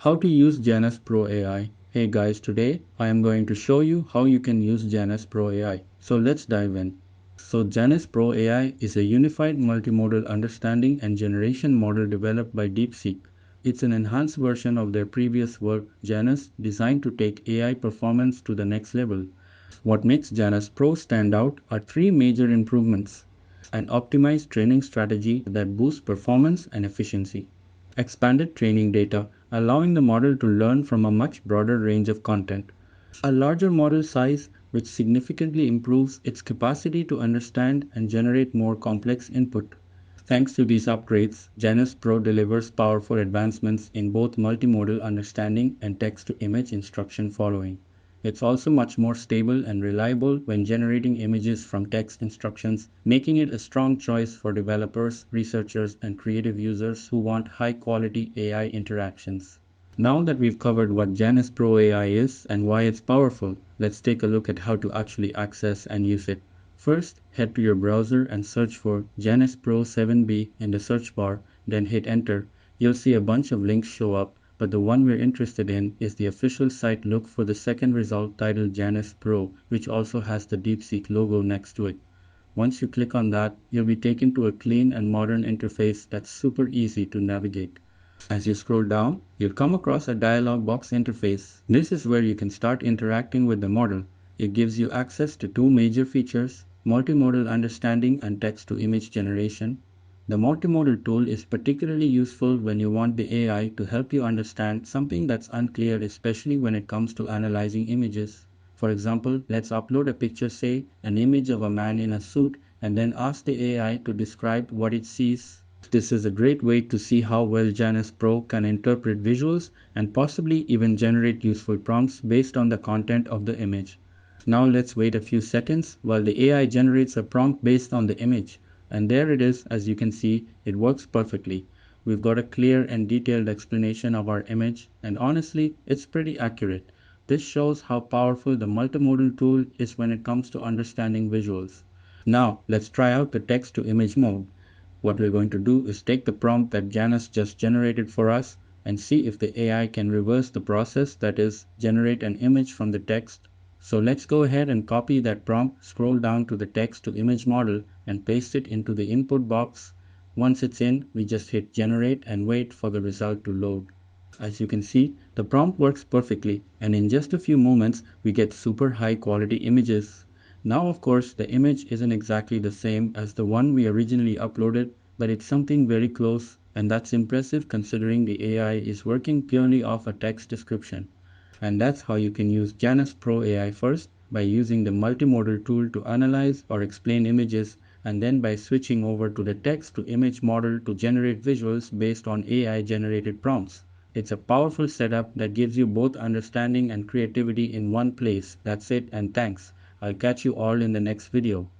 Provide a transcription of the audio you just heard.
How to use Janus Pro AI. Hey guys, today I am going to show you how you can use Janus Pro AI. So let's dive in. So Janus Pro AI is a unified multimodal understanding and generation model developed by DeepSeek. It's an enhanced version of their previous work, Janus, designed to take AI performance to the next level. What makes Janus Pro stand out are three major improvements: an optimized training strategy that boosts performance and efficiency, expanded training data, allowing the model to learn from a much broader range of content, a larger model size which significantly improves its capacity to understand and generate more complex input. Thanks to these upgrades, Janus Pro delivers powerful advancements in both multimodal understanding and text-to-image instruction following. It's also much more stable and reliable when generating images from text instructions, making it a strong choice for developers, researchers, and creative users who want high-quality AI interactions. Now that we've covered what Janus Pro AI is and why it's powerful, let's take a look at how to actually access and use it. First, head to your browser and search for Janus Pro 7B in the search bar, then hit enter. You'll see a bunch of links show up, but the one we're interested in is the official site. Look for the second result titled Janus Pro, which also has the DeepSeek logo next to it. Once you click on that, you'll be taken to a clean and modern interface that's super easy to navigate. As you scroll down, you'll come across a dialog box interface. This is where you can start interacting with the model. It gives you access to two major features: multimodal understanding and text-to-image generation. The multimodal tool is particularly useful when you want the AI to help you understand something that's unclear, especially when it comes to analyzing images. For example, let's upload a picture, say an image of a man in a suit, and then ask the AI to describe what it sees. This is a great way to see how well Janus Pro can interpret visuals and possibly even generate useful prompts based on the content of the image. Now let's wait a few seconds while the AI generates a prompt based on the image. And there it is. As you can see, it works perfectly. We've got a clear and detailed explanation of our image, and honestly, it's pretty accurate. This shows how powerful the multimodal tool is when it comes to understanding visuals. Now, let's try out the text to image mode. What we're going to do is take the prompt that Janus just generated for us and see if the AI can reverse the process, that is, generate an image from the text. So let's go ahead and copy that prompt, scroll down to the text to image model, and paste it into the input box. Once it's in, we just hit generate and wait for the result to load. As you can see, the prompt works perfectly, and in just a few moments we get super high quality images. Now of course the image isn't exactly the same as the one we originally uploaded, but it's something very close, and that's impressive considering the AI is working purely off a text description. And that's how you can use Janus Pro AI: first, by using the multimodal tool to analyze or explain images, and then by switching over to the text to image model to generate visuals based on AI generated prompts. It's a powerful setup that gives you both understanding and creativity in one place. That's it, and thanks. I'll catch you all in the next video.